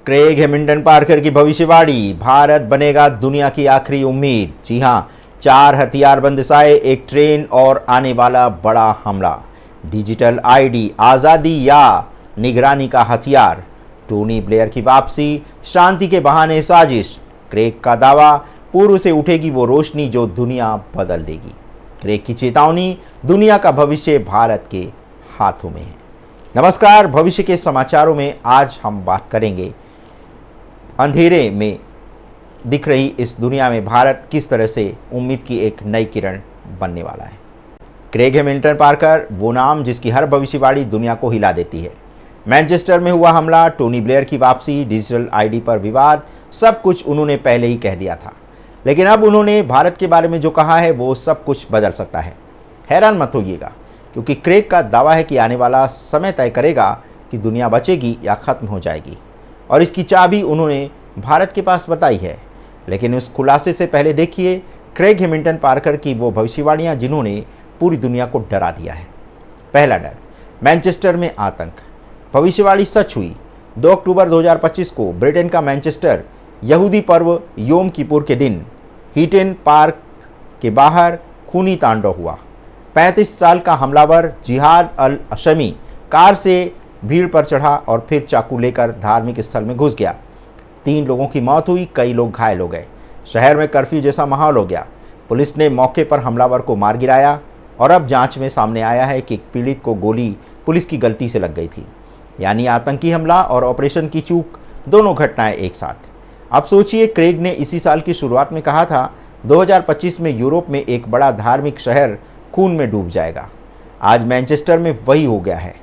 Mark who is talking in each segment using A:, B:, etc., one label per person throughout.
A: Craig Hamilton Parker की भविष्यवाणी, भारत बनेगा दुनिया की आखिरी उम्मीद। जी हां, 4 हथियारबंद साए, एक ट्रेन और आने वाला बड़ा हमला। डिजिटल आईडी, आज़ादी या निगरानी का हथियार। टोनी ब्लेयर की वापसी, शांति के बहाने साजिश। क्रेग का दावा, पूर्व से उठेगी वो रोशनी जो दुनिया बदल देगी। क्रेग की चेतावनी, दुनिया का भविष्य भारत के हाथों में है। नमस्कार, भविष्य के समाचारों में आज हम बात करेंगे अंधेरे में दिख रही इस दुनिया में भारत किस तरह से उम्मीद की एक नई किरण बनने वाला है। क्रेग हेमिल्टन पार्कर, वो नाम जिसकी हर भविष्यवाणी दुनिया को हिला देती है। मैनचेस्टर में हुआ हमला, टोनी ब्लेयर की वापसी, डिजिटल आईडी पर विवाद, सब कुछ उन्होंने पहले ही कह दिया था। लेकिन अब उन्होंने भारत के बारे में जो कहा है वो सब कुछ बदल सकता है। हैरान मत होइएगा, क्योंकि क्रेग का दावा है कि आने वाला समय तय करेगा कि दुनिया बचेगी या ख़त्म हो जाएगी, और इसकी चाबी उन्होंने भारत के पास बताई है। लेकिन उस खुलासे से पहले देखिए क्रेग हेमिल्टन पार्कर की वो भविष्यवाणियाँ जिन्होंने पूरी दुनिया को डरा दिया है। पहला डर, मैनचेस्टर में आतंक। भविष्यवाणी सच हुई। 2 अक्टूबर 2025 को ब्रिटेन का मैनचेस्टर यहूदी पर्व योम किपुर के दिन हीटन पार्क के बाहर खूनी तांडव हुआ। 35 साल का हमलावर जिहाद अल अशमी कार से भीड़ पर चढ़ा और फिर चाकू लेकर धार्मिक स्थल में घुस गया। 3 लोगों की मौत हुई, कई लोग घायल हो गए। शहर में कर्फ्यू जैसा माहौल हो गया। पुलिस ने मौके पर हमलावर को मार गिराया और अब जांच में सामने आया है कि पीड़ित को गोली पुलिस की गलती से लग गई थी। यानी आतंकी हमला और ऑपरेशन की चूक, दोनों घटनाएं एक साथ। अब सोचिए, क्रेग ने इसी साल की शुरुआत में कहा था 2025 में यूरोप में एक बड़ा धार्मिक शहर खून में डूब जाएगा। आज मैनचेस्टर में वही हो गया है।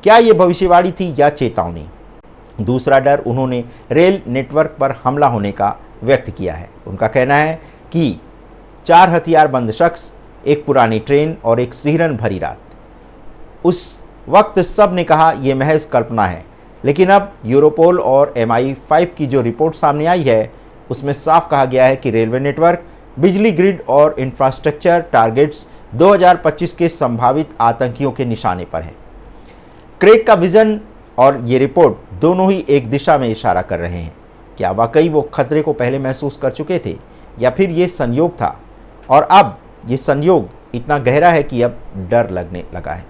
A: क्या ये भविष्यवाणी थी या चेतावनी? दूसरा डर उन्होंने रेल नेटवर्क पर हमला होने का व्यक्त किया है। उनका कहना है कि 4 हथियारबंद शख्स, एक पुरानी ट्रेन और एक सिहरन भरी रात। उस वक्त सब ने कहा यह महज कल्पना है, लेकिन अब यूरोपोल और MI5 की जो रिपोर्ट सामने आई है उसमें साफ कहा गया है कि रेलवे नेटवर्क, बिजली ग्रिड और इंफ्रास्ट्रक्चर टारगेट्स 2025 के संभावित आतंकियों के निशाने पर हैं। क्रेग का विजन और ये रिपोर्ट दोनों ही एक दिशा में इशारा कर रहे हैं। क्या वाकई वो खतरे को पहले महसूस कर चुके थे, या फिर ये संयोग था और अब ये संयोग इतना गहरा है कि अब डर लगने लगा है।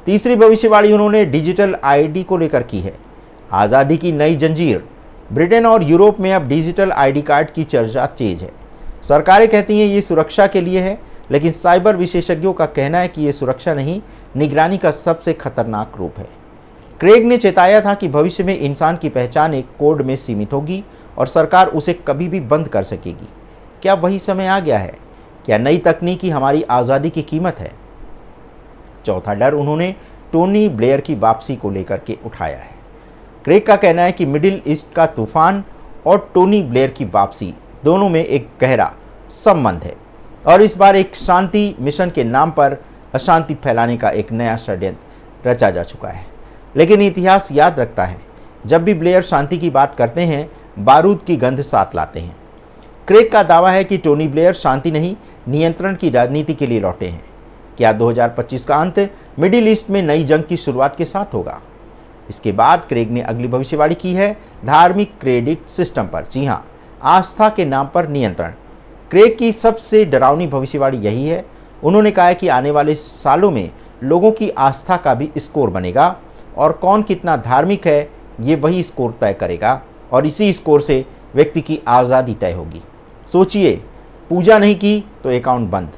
A: तीसरी भविष्यवाणी उन्होंने डिजिटल आईडी को लेकर की है। आज़ादी की नई जंजीर। ब्रिटेन और यूरोप में अब डिजिटल आईडी कार्ड की चर्चा तेज है। सरकारें कहती हैं ये सुरक्षा के लिए है, लेकिन साइबर विशेषज्ञों का कहना है कि ये सुरक्षा नहीं, निगरानी का सबसे खतरनाक रूप है। क्रेग ने चेताया था कि भविष्य में इंसान की पहचान एक कोड में सीमित होगी और सरकार उसे कभी भी बंद कर सकेगी। क्या वही समय आ गया है? क्या नई तकनीक ही हमारी आज़ादी की कीमत है? चौथा डर उन्होंने टोनी ब्लेयर की वापसी को लेकर के उठाया है। क्रेग का कहना है कि मिडिल ईस्ट का तूफान और टोनी ब्लेयर की वापसी दोनों में एक गहरा संबंध है, और इस बार एक शांति मिशन के नाम पर अशांति फैलाने का एक नया षड्यंत्र रचा जा चुका है। लेकिन इतिहास याद रखता है, जब भी ब्लेयर शांति की बात करते हैं बारूद की गंध साथ लाते हैं। क्रेग का दावा है कि टोनी ब्लेयर शांति नहीं, नियंत्रण की राजनीति के लिए लौटे हैं। क्या 2025 का अंत मिडिल ईस्ट में नई जंग की शुरुआत के साथ होगा? इसके बाद क्रेग ने अगली भविष्यवाणी की है धार्मिक क्रेडिट सिस्टम पर। जी हाँ, आस्था के नाम पर नियंत्रण। क्रेग की सबसे डरावनी भविष्यवाणी यही है। उन्होंने कहा है कि आने वाले सालों में लोगों की आस्था का भी स्कोर बनेगा, और कौन कितना धार्मिक है ये वही स्कोर तय करेगा, और इसी स्कोर से व्यक्ति की आज़ादी तय होगी। सोचिए, पूजा नहीं की तो अकाउंट बंद,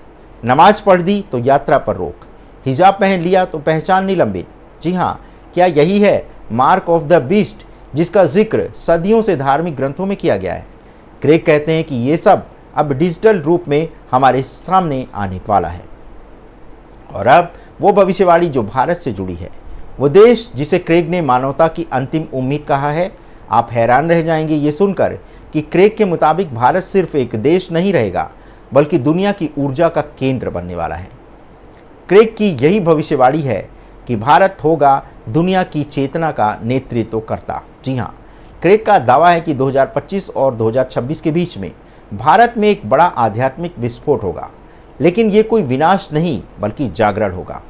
A: नमाज पढ़ दी तो यात्रा पर रोक, हिजाब पहन लिया तो पहचान निलंबित। जी हाँ, क्या यही है मार्क ऑफ द बीस्ट जिसका जिक्र सदियों से धार्मिक ग्रंथों में किया गया है? क्रेग कहते हैं कि ये सब अब डिजिटल रूप में हमारे सामने आने वाला है। और अब वो भविष्यवाणी जो भारत से जुड़ी है, वो देश जिसे क्रेग ने मानवता की अंतिम उम्मीद कहा है। आप हैरान रह जाएंगे ये सुनकर कि क्रेग के मुताबिक भारत सिर्फ एक देश नहीं रहेगा, बल्कि दुनिया की ऊर्जा का केंद्र बनने वाला है। क्रेग की यही भविष्यवाणी है कि भारत होगा दुनिया की चेतना का नेतृत्व करता। जी हाँ, क्रेग का दावा है कि 2025 और 2026 के बीच में भारत में एक बड़ा आध्यात्मिक विस्फोट होगा, लेकिन ये कोई विनाश नहीं बल्कि जागरण होगा।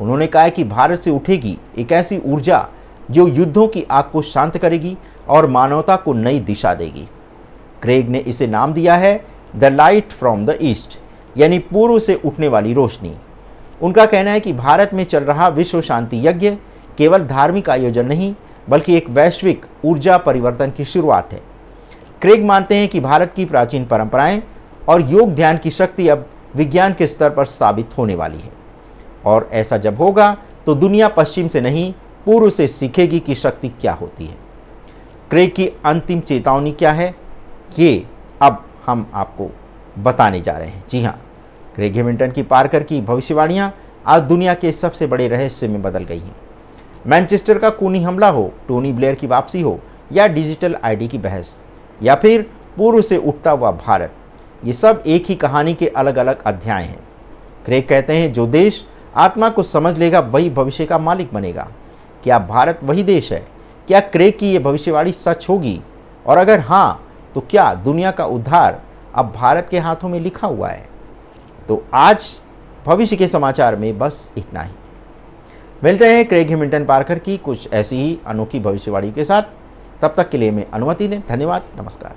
A: उन्होंने कहा है कि भारत से उठेगी एक ऐसी ऊर्जा जो युद्धों की आग को शांत करेगी, और मानवता को नई दिशा देगी। क्रेग ने इसे नाम दिया है the light from the east, यानी पूर्व से उठने वाली रोशनी। उनका कहना है कि भारत में चल रहा विश्व शांति यज्ञ केवल धार्मिक आयोजन नहीं, बल्कि एक वैश्विक ऊर्जा परिवर्तन की शुरुआत है। क्रेग मानते हैं कि भारत की प्राचीन परंपराएं और योग ध्यान की शक्ति अब विज्ञान के स्तर पर साबित होने वाली है, और ऐसा जब होगा तो दुनिया पश्चिम से नहीं, पूर्व से सीखेगी कि शक्ति क्या होती है। क्रेग की अंतिम चेतावनी क्या है, ये अब हम आपको बताने जा रहे हैं। जी हाँ, क्रेग हैमिल्टन की पार्कर की भविष्यवाणियां आज दुनिया के सबसे बड़े रहस्य में बदल गई हैं। मैनचेस्टर का खूनी हमला हो, टोनी ब्लेयर की वापसी हो, या डिजिटल आईडी की बहस, या फिर पूर्व से उठता हुआ भारत, ये सब एक ही कहानी के अलग अलग अध्याय हैं। क्रेग कहते हैं जो देश आत्मा को समझ लेगा वही भविष्य का मालिक बनेगा। क्या भारत वही देश है? क्या क्रेग की ये भविष्यवाणी सच होगी? और अगर हाँ, तो क्या दुनिया का उद्धार अब भारत के हाथों में लिखा हुआ है? तो आज भविष्य के समाचार में बस इतना ही। मिलते हैं क्रेग हैमिल्टन पार्कर की कुछ ऐसी ही अनोखी भविष्यवाणी के साथ। तब तक के लिए मैं अनुमति दें। धन्यवाद, नमस्कार।